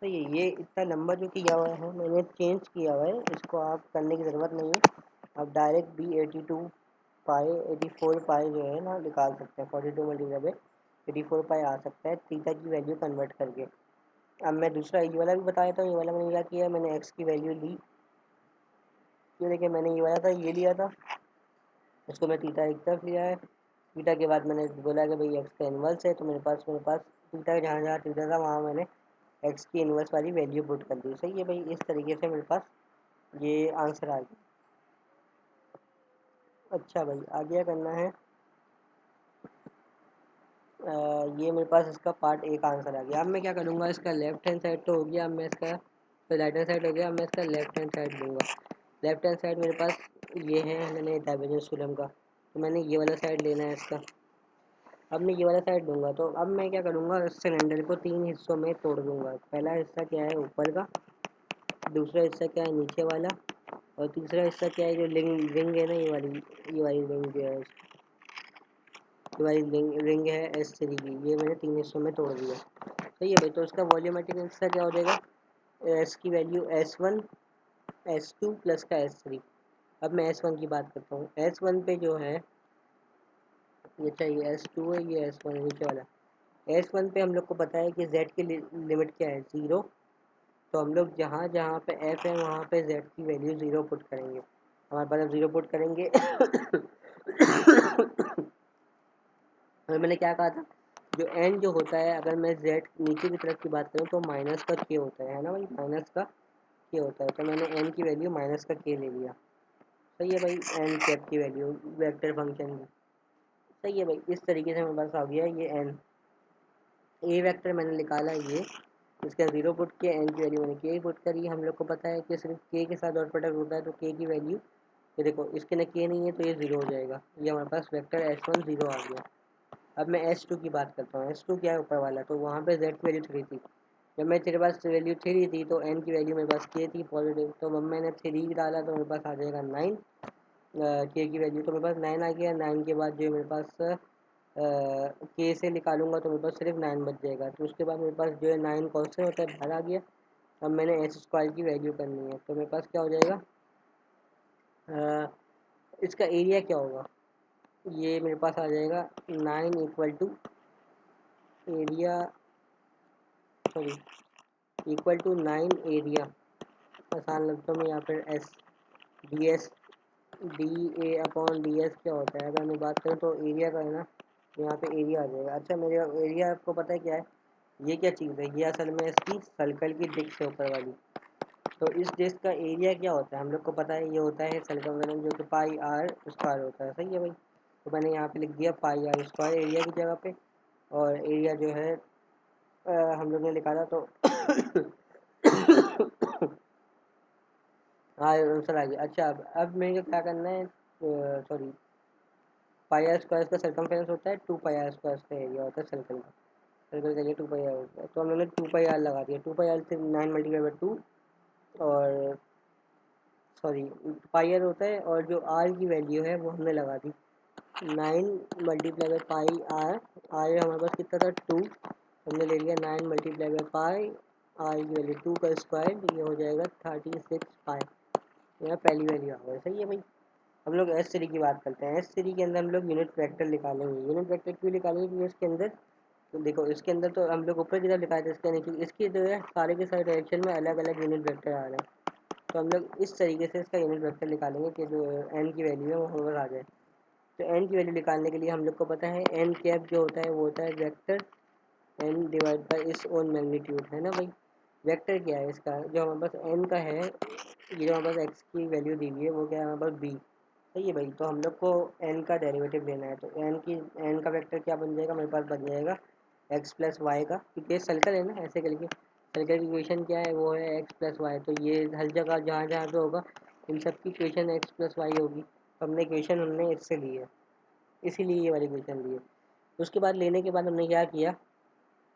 तो ये इतना लंबा जो किया हुआ है मैंने चेंज किया हुआ है, इसको आप करने की ज़रूरत नहीं है, आप डायरेक्ट भी 82 पाई 84 पाई जो है ना निकाल सकते हैं, 42 मल्टीप्लाई बाई 84 पाई आ सकता है थीटा की वैल्यू कन्वर्ट करके। अब मैं दूसरा ये वाला भी बताया था, ये वाला मैंने क्या किया, मैंने एक्स की वैल्यू ली, ये देखिए मैंने ये वाला था ये लिया था, उसको मैं थीटा एक तरफ लिया है, थीटा के बाद मैंने बोला कि भाई एक्स का इन्वर्स है, तो मेरे पास थीटा जहाँ जहाँ थीटा था वहाँ मैंने एक्स की इन्वर्स वाली वैल्यू पुट कर दी। सही है भाई, इस तरीके से मेरे पास ये आंसर आ गया। अच्छा भाई, आगे क्या करना है, ये मेरे पास इसका पार्ट एक आंसर आ गया। अब मैं क्या करूँगा, इसका लेफ्ट हैंड साइड तो हो गया, अब मैं इसका तो राइट हैंड साइड हो गया, अब मैं इसका लेफ्ट हैंड साइड लूँगा। लेफ्ट हैंड साइड मेरे पास ये है, मैंने डाइवर्जेंस थ्योरम का, तो मैंने ये वाला साइड लेना है इसका। अब मैं ये वाला साइड दूंगा, तो अब मैं क्या करूँगा, इस सिलेंडर को 3 हिस्सों में तोड़ दूंगा। पहला हिस्सा क्या है ऊपर का, दूसरा हिस्सा क्या है नीचे वाला, और तीसरा हिस्सा क्या है जो रिंग है ना, ये वाली रिंग जो है, ये वाली रिंग है S3 की, ये मैंने 3 हिस्सों में तोड़ दिया। सही है भाई, तो उसका वॉल्यूमेट्रिक हिस्सा क्या हो जाएगा, एस की वैल्यू S1 S2 प्लस का S3। अब मैं S1 की बात करता हूँ, S1 पे जो है ये चाहिए S2 है, ये S1 है नीचे वाला। S1 पे हम लोग को पता है कि Z की लिमिट क्या है 0, तो हम लोग जहाँ जहाँ पे F है वहाँ पे Z की वैल्यू 0 पुट करेंगे। हमारे पास अब 0 पुट करेंगे और मैंने क्या कहा था, जो N जो होता है, अगर मैं Z नीचे की तरफ की बात करूँ तो माइनस का K होता है ना भाई, माइनस का K होता है, तो मैंने N की वैल्यू माइनस का K ले लिया। सही है भाई, N कैप की वैल्यू वेक्टर फंक्शन की। सही है भाई, इस तरीके से मेरे पास आ गया ये N। ए वेक्टर मैंने निकाला ये, इसके 0 पुट किया, एन की वैल्यू मैंने के ही पुट करी। हम लोग को पता है कि सिर्फ के के साथ डॉट प्रोडक्ट होता है, तो के की वैल्यू, ये देखो इसके ना के नहीं है तो ये 0 हो जाएगा। ये हमारे पास वेक्टर S1 0 आ गया। अब मैं S2 की बात करता हूँ। S2 क्या है ऊपर वाला, तो वहाँ पे Z की वैल्यू 3 थी। जब मैं तेरे पास वैल्यू 3 थी तो N की वैल्यू मेरे पास के थी पॉजिटिव, तो अब मैंने 3 डाला तो मेरे पास आ जाएगा 9। के की वैल्यू तो मेरे पास 9 आ गया। 9 के बाद जो मेरे पास के से निकालूंगा तो मेरे पास सिर्फ 9 बच जाएगा। तो उसके बाद मेरे पास जो है 9 कॉन्स्टेंट होता है बाहर आ गया। अब मैंने एस स्क्वायर की वैल्यू करनी है, तो मेरे पास क्या हो जाएगा, अ, इसका एरिया क्या होगा, ये मेरे पास आ जाएगा 9 equal to area, sorry, equal to 9 area, आसान लफ्ज़ों में, या फिर S D S, D A upon D S क्या होता है। अगर मैं बात करूँ तो एरिया का है ना, तो यहाँ पे एरिया आ जाएगा। अच्छा, मेरे एरिया आपको पता है क्या है, ये क्या चीज़ है, ये असल में इसकी सर्कल की डिस्क है ऊपर वाली। तो इस डिस्क का एरिया क्या होता है हम लोग को पता है, ये होता है सर्कमफेरेंस, जो कि पाई आर स्क्वायर होता है। सही है भाई, तो मैंने यहाँ पे लिख दिया पाई आर स्क्वायर एरिया की जगह पे। और एरिया जो है हम लोग ने निकाला तो हाँ आंसर आ गया। अच्छा, अब मेरे को क्या करना है, सॉरी, पाई आर स्क्वायर का सर्कमफेरेंस होता है, 2 पाई आर स्क्वायर का एरिया होता है सर्कल का। सर्कल का एरिया 2 पाई आर होता है, तो हम लोगों ने 2 पाई आर लगा दिया। 2 पाई आर से 9 मल्टीप्लाई बाई 2, और सॉरी, पाई आर होता है, और जो आर की वैल्यू है वो हमने लगा दी 9 multiply by pi R. R हमारे पास कितना था, 2, हमने ले लिया 9 मल्टीप्लाई बाई पाई, आर की वैल्यू 2 का स्क्वायर, ये हो जाएगा 36 पाई। यहाँ पहली वैल्यू आ गई। सही है भाई। हम लोग एस सीरीज की बात करते हैं। एस सीरीज के अंदर हम लोग यूनिट वेक्टर निकालेंगे। यूनिट वेक्टर क्यों निकालेंगे, क्योंकि इसके अंदर, तो देखो इसके अंदर तो हम लोग ऊपर की तरफ निकालते हैं, इसके नहीं, क्योंकि इसकी जो है सारे के सारे डायरेक्शन में अलग अलग यूनिट वेक्टर आ रहे हैं। तो हम लोग इस तरीके से इसका यूनिट वेक्टर निकालेंगे कि जो एन की वैल्यू है वो हमारे आ जाए। तो एन की वैल्यू निकालने के लिए हम लोग को पता है एन कैप जो होता है वो होता है वेक्टर एन डिवाइड बाई इस ओन मैग्नीट्यूड, है ना भाई। वेक्टर क्या है इसका, जो हमारे पास एन का है, ये जो हमारे पास एक्स की वैल्यू दी हुई है वो क्या है हमारे पास बी। सही है भाई, तो हम लोग को एन का डेरिवेटिव लेना है, तो एन का वेक्टर क्या बन जाएगा, मेरे पास बन जाएगा एक्स प्लस वाई का, क्योंकि ये सर्कल है ना, ऐसे करके सर्कल की इक्वेशन क्या है, वो है एक्स प्लस वाई। तो ये हर जगह जहाँ जहाँ पे होगा इन सब की इक्वेशन एक्स प्लस वाई होगी। तो हमने इक्वेशन हमने इससे ली है, इसीलिए ये वाली इक्वेशन ली है। उसके बाद लेने के बाद हमने क्या किया,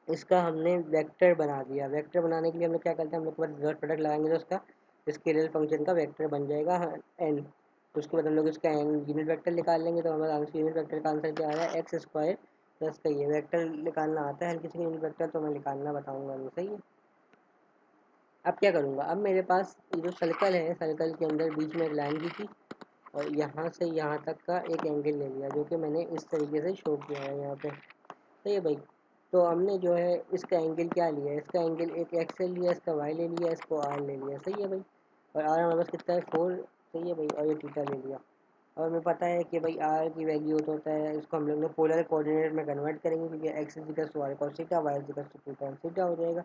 इसका हमने वेक्टर बना दिया। वेक्टर बनाने के लिए हम लोग क्या करते हैं, हम लोग डॉट प्रोडक्ट लगाएंगे तो उसका स्केलर फंक्शन का वेक्टर बन जाएगा एन। उसके बाद हम लोग इसका एन यूनिट वेक्टर निकाल लेंगे, तो हमारा आंसर यूनिट वेक्टर का आंसर क्या आ रहा है, एक्स स्क्वायर प्लस का ये वेक्टर निकालना आता है हर किसी को यूनिट वेक्टर, तो मैं निकालना बताऊंगा नहीं। सही है। अब क्या करूँगा, अब मेरे पास ये जो सर्कल है, सर्कल के अंदर बीच में एक लाइन दी थी, और यहाँ से यहाँ तक का एक एंगल ले लिया, जो कि मैंने इस तरीके से शो किया है यहाँ पे। सही है भाई। तो हमने जो है इसका एंगल क्या लिया है, इसका एंगल एक एक्स ले लिया, इसका वाई ले लिया, इसको आर ले लिया। सही है भाई। और आर हमारे पास कितना है, 4। सही है भाई, और ये थीटा ले लिया। और हमें पता है कि भाई आर की वैल्यू होता है, इसको हम लोग ने पोलर कोऑर्डिनेट में कन्वर्ट करेंगे, क्योंकि X is equal to R cos theta, Y is equal to two tan theta हो जाएगा।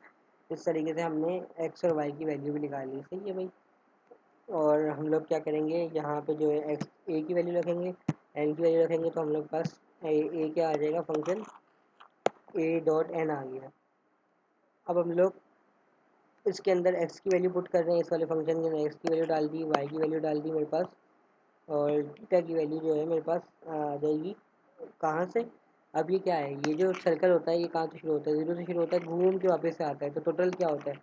इस तरीके से हमने एक्स और वाई की वैल्यू भी निकाल ली। सही है भाई। और हम लोग क्या करेंगे, यहाँ पे जो है एक्स ए की वैल्यू रखेंगे, एन की वैल्यू रखेंगे, तो हम लोग पास ए क्या आ जाएगा, फंक्शन ए डॉट एन आ गया। अब हम लोग इसके अंदर x की वैल्यू पुट कर रहे हैं, इस वाले फंक्शन के अंदर x की वैल्यू डाल दी, y की वैल्यू डाल दी मेरे पास, और थीटा की वैल्यू जो है मेरे पास आ जाएगी कहाँ से। अब ये क्या है, ये जो सर्कल होता है ये कहाँ से शुरू होता है, 0 से शुरू होता है, घूम के वापस से आता है। तो टोटल क्या होता है,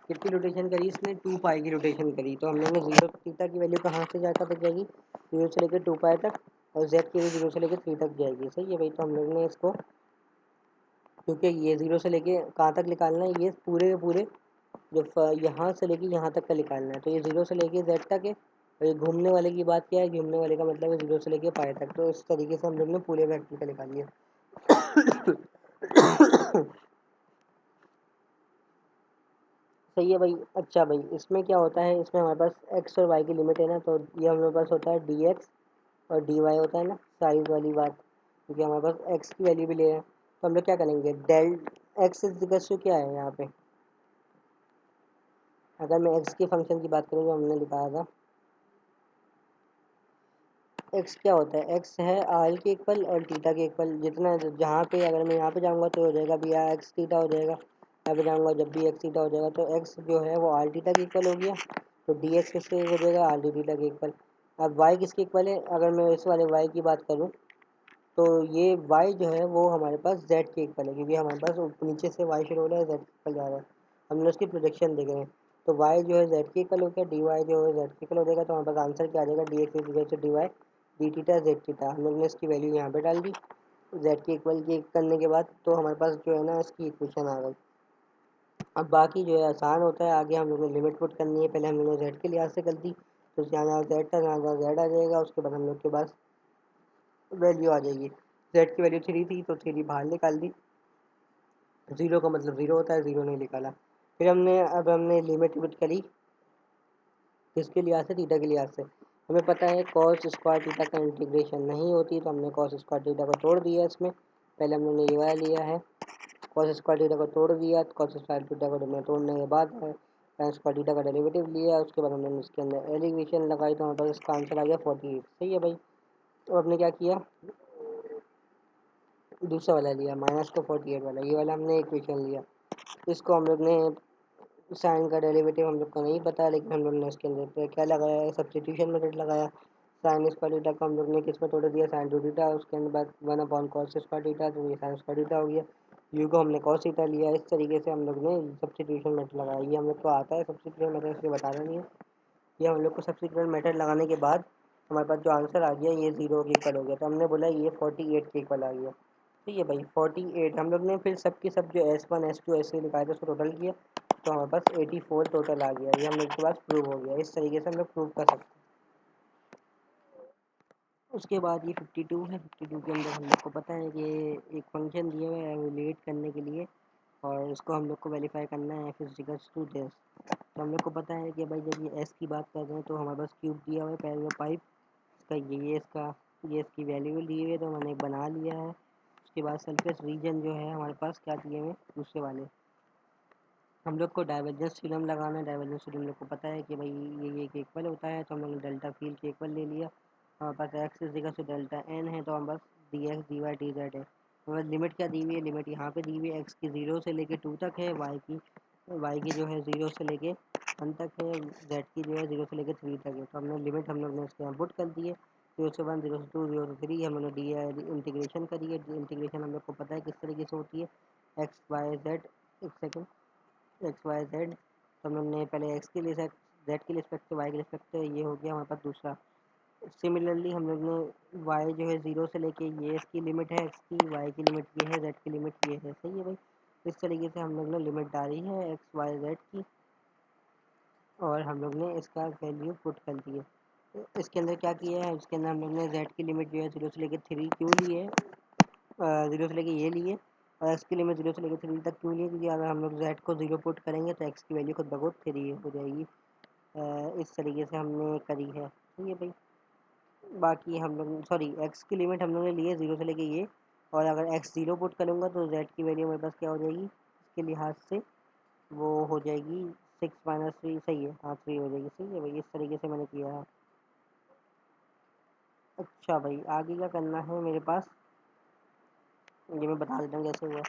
कितनी रोटेशन करी इसने, 2 पाई की रोटेशन करी। तो हम लोगों ने जीरो, थीटा की वैल्यू कहाँ से जाकर तक जाएगी, 0 से लेकर 2 पाई तक, और z की वैल्यू 0 से लेकर 3 तक जाएगी। सही है भाई। तो हम लोग ने इसको, क्योंकि ये 0 से लेके कहाँ तक निकालना है, ये पूरे के पूरे जो यहाँ से लेके यहाँ तक का निकालना है, तो ये 0 से लेके z तक है। और ये घूमने वाले की बात क्या है, घूमने वाले का मतलब है 0 से लेके पाई तक। तो इस तरीके से हम लोग ने पूरे वेक्टर का निकाल लिया। सही है भाई। अच्छा भाई, इसमें क्या होता है, इसमें हमारे पास एक्स और वाई की लिमिट है ना, तो ये हमारे पास होता है डी एक्स और डी वाई होता है ना, साइज वाली बात, क्योंकि हमारे पास एक्स की वैल्यू भी ले रहे हैं। तो हम लोग क्या करेंगे, del X is equal to क्या है यहाँ पे, अगर मैं एक्स के फंक्शन की बात करूँ जो हमने लिखा था, एक्स क्या होता है, एक्स है आर के इक्वल और थीटा के इक्वल। जितना जहाँ पे अगर मैं यहाँ पे जाऊँगा तो हो जाएगा भैया एक्स थीटा हो जाएगा, यहाँ पे जाऊँगा, जब भी एक्स थीटा हो जाएगा तो एक्स जो है वो आर थीटा के इक्वल हो गया, तो डी एक्स किसके हो जाएगा, आर डी थीटा के इक्वल। अब वाई किसके इक्वल है, अगर मैं इस वाले वाई की बात करूँ तो ये y जो है वो हमारे पास z के इक्वल है, क्योंकि हमारे पास नीचे से y शुरू हो रहा है, z के इक्वल जा रहा है, हमने उसकी प्रोजेक्शन देख रहे हैं। तो y जो है z के इक्वल हो गया, dy जो है z के इक्वल हो जाएगा, तो हमारे पास आंसर क्या आ जाएगा, D X equal to D Y D theta Z theta. हम लोग ने इसकी वैल्यू यहाँ पे डाल दी z के इक्वल के करने के बाद, तो हमारे पास जो है ना इसकी इक्वेशन आ गई। अब बाकी जो है आसान होता है, आगे हम लोग ने लिमिट पुट करनी है। पहले हम लोगों ने z के लिहाज से कर दी, तो यहाँ जहाँ z था जहाँ z आ जाएगा, उसके बाद हम लोग के पास वैल्यू आ जाएगी। z की वैल्यू 3 थी तो 3 बाहर निकाल दी, जीरो का मतलब जीरो होता है, जीरो नहीं निकाला। फिर हमने लिमिट पुट करी किसके लिहाज से, थीटा के लिहाज से। हमें पता है कॉस स्क्वायर थीटा का इंटीग्रेशन नहीं होती, तो हमने कॉस स्क्वायर थीटा को तोड़ दिया इसमें। पहले हमने ये वाला लिया है, कॉस स्क्वायर थीटा को तोड़ दिया, कॉस स्क्वायर थीटा को हमने तोड़ने के बाद साइन स्क्वायर थीटा का डेरिवेटिव लिया, उसके बाद हमने इसके अंदर एलिवेशन लगाई, तो हमारे पास इसका आंसर आ गया 48। सही है भाई। तो हमने क्या किया, दूसरा वाला लिया माइनस का 48 वाला, ये वाला हमने इक्वेशन लिया। इसको हम लोग ने साइन का डेरिवेटिव हम लोग को नहीं पता, लेकिन हम लोग ने इसके अंदर पे क्या लगाया है, सब्स्टिट्यूशन मेथड लगाया। साइन स्क्वायर थीटा को हम लोग ने किस में तोड़ दिया, साइन टू थीटा, उसके अंदर बाद 1 कॉस स्क्वायर थीटा, तो ये साइन स्क्वायर थीटा हो गया। यू को हमने कॉस थीटा लिया। इस तरीके से हम लोग ने सब्स्टिट्यूशन मेथड लगाया। ये हम लोग को आता है सब्स्टिट्यूशन मेथड, इसलिए बता रहा नहीं है। ये हम लोग को सब्स्टिट्यूशन मेथड लगाने के बाद हमारे पास जो आंसर आ गया ये जीरो के इक्वल हो गया, तो हमने बोला ये 48 के इक्वल आ गया। ठीक है भाई, 48 हम लोग ने फिर सब के सब जो S1 S2 ऐसे लिखाए थे उसको टोटल किया, तो हमारे पास 84 टोटल आ गया। ये हम लोग के पास प्रूव हो गया। इस तरीके से हम लोग प्रूव कर सकते हैं। उसके बाद ये 52 है। 52 के अंदर हम लोग को पता है कि एक फंक्शन दिया हुआ है एवेलुएट करने के लिए, और इसको हम लोग को वेरीफाई करना है फिजिकल्स टू दिस। तो हम लोग को पता है कि भाई जब ये एस की बात कर रहे हैं तो हमारे पास क्यूब दिया हुआ है पैरेलल पाइप, इसका ये इसकी वैल्यू दी हुई है, तो मैंने बना लिया है। उसके बाद सरफेस रीजन जो है हमारे पास क्या दिए हुए दूसरे वाले, हम लोग को डाइवर्जेंस थ्योरम लगाना है। डाइवर्जेंस थ्योरम लोग को पता है कि भाई ये एक इक्वल होता है, तो हम लोग ने डेल्टा फील्ड के इक्वल ले लिया। हमारे पास X is equal to delta N है, तो हम बस D X D Y D Z है। हमारे पास लिमिट क्या दी हुई है, लिमिट यहाँ पे दी हुई है, एक्स की 0 से लेके 2 तक है, वाई की जो है 0 से लेके 1 तक है, जेड की जो है 0 से लेके 3 तक है। तो हमने लिमिट हम लोग ने इसके यहाँ पुट कर दी है, 0 से 1, 0 से 2, 0 से 3। हम लोग ने डी इंटीग्रेशन करी है। इंटीग्रेशन हम लोग को पता है किस तरीके से होती है, एक्स वाई जेड, एक सेकेंड, एक्स वाई जेड। तो हम लोग ने पहले एक्स के लिए जेड के रिस्पेक्ट से, वाई के रिस्पेक्ट से, ये हो गया हमारे पास दूसरा। सिमिलरली हम लोग ने वाई जो है 0 से लेके, ये इसकी लिमिट है एक्स की, वाई की लिमिट ये है, जेड की लिमिट ये है। सही है भाई। इस तरीके से हम लोग ने लिमिट डाली है एक्स वाई जेड की, और हम लोग ने इसका वैल्यू पुट कर दी है। इसके अंदर क्या किया है, इसके अंदर हम लोग ने जेड की लिमिट जो है 0 से लेकर 3 क्यों ली है, 0 से लेके ये लिए, और एक्स की लिमिट 0 से लेकर 3 तक क्यों लिए, क्योंकि अगर हम लोग जेड को 0 पुट करेंगे तो एक्स की वैल्यू खुद ब खुद 3 हो जाएगी। इस तरीके से हमने करी है। ठीक है भाई। बाकी हम लोग सॉरी, एक्स की लिमिट हम लोग ने ली है 0 से लेके ये, और अगर एक्स 0 पुट करूँगा तो जेड की वैल्यू मेरे पास क्या हो जाएगी, इसके लिहाज से वो हो जाएगी 6 - 3। सही है, हाँ 3 हो जाएगी। सही है भाई, इस तरीके से मैंने किया है। अच्छा भाई, आगे क्या करना है मेरे पास, ये मैं बता देता हूँ कैसे हुआ।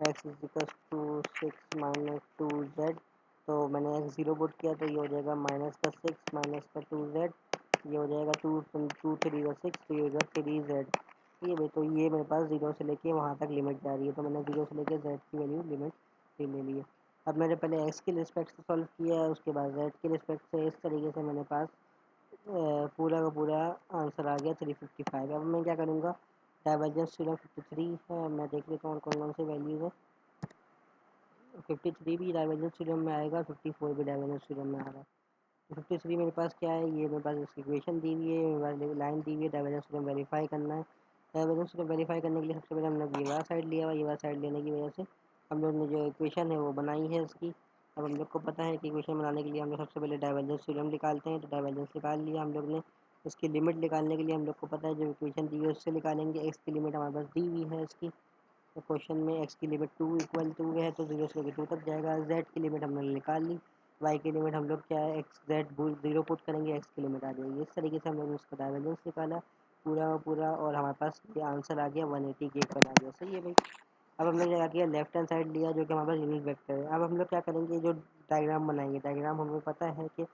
X is equal to 6 - 2 Z, तो मैंने एक्स 0 पुट किया, तो ये हो जाएगा माइनस का 6 माइनस का 2 जेड, ये हो जाएगा 2 3 6, तो ये हो जाएगा 3 जेड। ये भाई, तो ये मेरे पास 0 से लेके वहाँ तक लिमिट जा रही है, तो मैंने 0 से लेके जेड की वैल्यू लिमिट ले ली है। अब मैंने पहले एक्स के रिस्पेक्ट से सॉल्व किया है, उसके बाद जेड के रिस्पेक्ट से। इस तरीके से मेरे पास पूरा का पूरा आंसर आ गया 355। अब मैं क्या करूँगा, डाइवर्जेंस थ्योरम 53 है, मैं देख लेता हूँ कौन कौन से वैल्यूज़ है। 53 भी डाइवर्जेंस थ्योरम में आएगा, 54 भी डाइवर्जेंस थ्योरम में आ रहा है। 53 मेरे पास क्या है, ये मेरे पास इसकी इक्वेशन दी हुई है, मेरे पास लाइन दी हुई है, डाइवर्जेंस थ्योरम वेरीफाई करना है। डाइवर्जेंस थ्योरम वेरीफाई करने के लिए सबसे पहले हम लोग ये वाला साइड लिया हुआ, ये वाला साइड लेने की वजह से हम लोग ने जो इक्वेशन है वो बनाई है इसकी। अब हम लोग को पता है कि इक्वेशन बनाने के लिए हम लोग सबसे पहले डाइवर्जेंस थ्योरम निकालते हैं, तो डाइवर्जेंस निकाल लिया हम लोग ने। इसकी लिमिट निकालने के लिए हम लोग को पता है जो इक्वेशन दी है उससे निकालेंगे। एक्स की लिमिट हमारे पास दी हुई है इसकी, तो क्वेश्चन में एक्स की लिमिट 2 इक्वल टू है, तो 0 से लेकर 2 तक जाएगा। जेड की लिमिट हमने निकाल ली, वाई की लिमिट हम लोग क्या है, एक्स जेड 0 पुट करेंगे, एक्स की लिमिट आ जाएगी। इस तरीके से हम लोग ने उसका डाइवर्जेंस निकाला पूरा का पूरा, और हमारे पास ये आंसर आ गया 180 के इक्वल आ गया। सही है भाई। अब हमने क्या किया, लेफ्ट हैंड साइड लिया जो कि हमारे पास यूनिट वेक्टर है। अब हम लोग क्या करेंगे, जो डायग्राम बनाएंगे, डायग्राम हमें पता है कि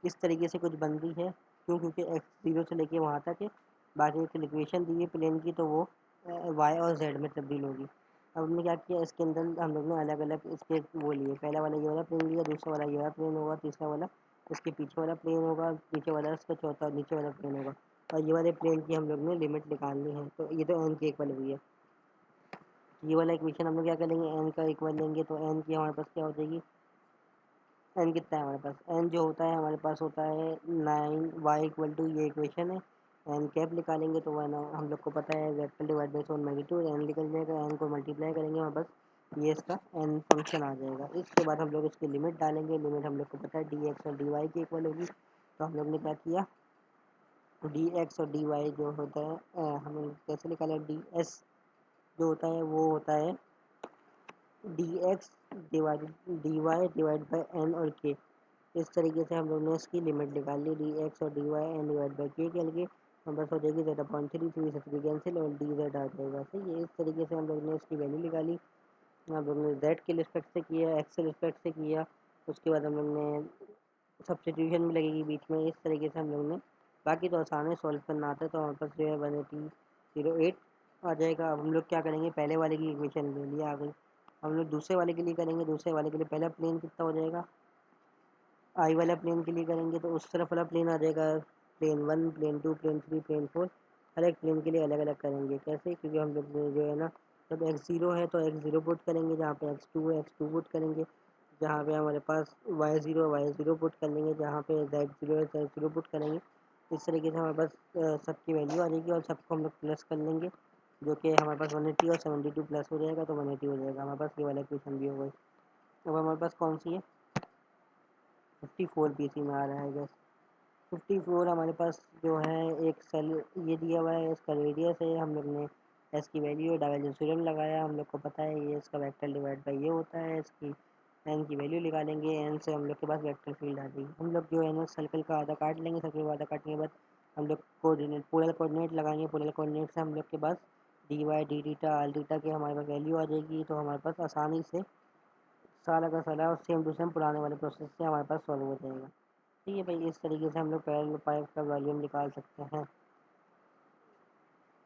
इस तरीके से कुछ बन रही है, क्यों, क्योंकि एक्स जीरो से लेके वहाँ तक है, बाकी एक इक्वेशन दी है प्लेन की, तो वो वाई और जेड में तब्दील होगी। अब हमने क्या किया, इसके अंदर हम लोग ने अलग अलग इसके वो लिए, पहला वाला ये वाला प्लेन लिया, दूसरा वाला ये वाला प्लेन होगा, तीसरा वाला इसके पीछे वाला प्लेन होगा, नीचे वाला इसका चौथा नीचे वाला प्लेन होगा, और ये वाले प्लेन की हम लोग ने लिमिट निकालनी है। तो ये तो एन की इक्वल हुई है। ये वाला इक्वेशन हम लोग क्या करेंगे, एन का इक्वल लेंगे, तो एन की हमारे पास क्या हो जाएगी, एन कितना है हमारे पास, एन जो होता है हमारे पास होता है 9 वाई इक्वल टू, ये इक्वेशन है। एन कैप निकालेंगे तो वन, हम लोग को पता है वेक्टर डिवाइड बाई सोन मैग्नीट्यूड, एन निकल जाएगा, एन को मल्टीप्लाई करेंगे हमारे पास ये इसका एन फंक्शन आ जाएगा। इसके बाद हम लोग इसकी लिमिट डालेंगे, लिमिट हम लोग को पता है डी एक्स और डी वाई की इक्वल होगी। तो हम लोग ने क्या किया, डी एक्स और डी वाई जो होता है हमें कैसे निकाला, डी एस जो होता है वो होता है d x divide d y divide by n और के। इस तरीके से हम लोग ने इसकी लिमिट निकाल ली, डी एक्स और d y n divide by k के लिए हम बस हो जाएगी जेड अपॉइंट थ्री, थ्री से थ्री कैंसिल और डी जेड आ जाएगा। सही है, इस तरीके से हम लोग ने इसकी वैल्यू निकाली। हम लोग ने जेड के रिस्पेक्ट से किया, एक्स के रिस्पेक्ट से किया, उसके बाद हम लोग ने सब्स्टिट्यूशन भी लगेगी बीच में। इस तरीके से हम लोग ने, बाकी तो आसान है, सॉल्व करना आता है। तो हमारे पास जो है 18008 आ जाएगा। अब हम लोग क्या करेंगे, पहले वाले की इक्वेशन ले लिया आ गई, हम लोग दूसरे वाले के लिए करेंगे। दूसरे वाले के लिए पहला प्लेन कितना हो जाएगा, आई वाला प्लेन के लिए करेंगे तो उस तरफ वाला प्लेन आ जाएगा, plane one, plane two, plane three, plane four. हर एक प्लेन के लिए अलग अलग करेंगे। कैसे, क्योंकि हम लोग जो है ना, जब एक्स ज़ीरो है तो एक्स ज़ीरो पुट करेंगे, जहाँ पे एक्स टू है एक्स टू पुट करेंगे, जहाँ पे हमारे पास वाई ज़ीरो पुट कर लेंगे, जहाँ पे जेड ज़ीरो है जेड ज़ीरो पुट करेंगे। इस तरीके से हमारे पास सबकी वैल्यू आ जाएगी और सबको हम लोग प्लस कर लेंगे, जो कि हमारे पास 180 और 72 प्लस हो जाएगा, तो 180 हो जाएगा हमारे पास। ये वाला क्वेश्चन भी हो गई। अब हमारे पास कौन सी है, 54 पीसी में आ रहा है गैस। 54 हमारे पास जो है एक सेल ये दिया हुआ है, इसका रेडियस है, हम लोग ने एस की वैल्यू डाइवर्जेंस थ्योरम लगाया, हम लोग को पता है ये इसका वेक्टर डिवाइड बाई ये होता है, इसकी एन की वैल्यू निकालेंगे, एन से हम लोग के पास वेक्टर फील्ड आ जाएगी। हम लोग जो है ना सर्कल का आधा काट लेंगे, सर्कल का आधा काटने के बाद हम लोग कोऑर्डिनेट पोलर कोऑर्डिनेट लगाएंगे, पोलर कोऑर्डिनेट से हम लोग के पास डी वाई डी डीटा आल डीटा की हमारे पास वैल्यू आ जाएगी। तो हमारे पास आसानी से सारा का सारा और सेम टू सेम पुराने वाले प्रोसेस से हमारे पास सॉल्व हो जाएगा। ठीक है भाई, इस तरीके से हम लोग पैरेलल पाइप का वॉल्यूम निकाल सकते हैं।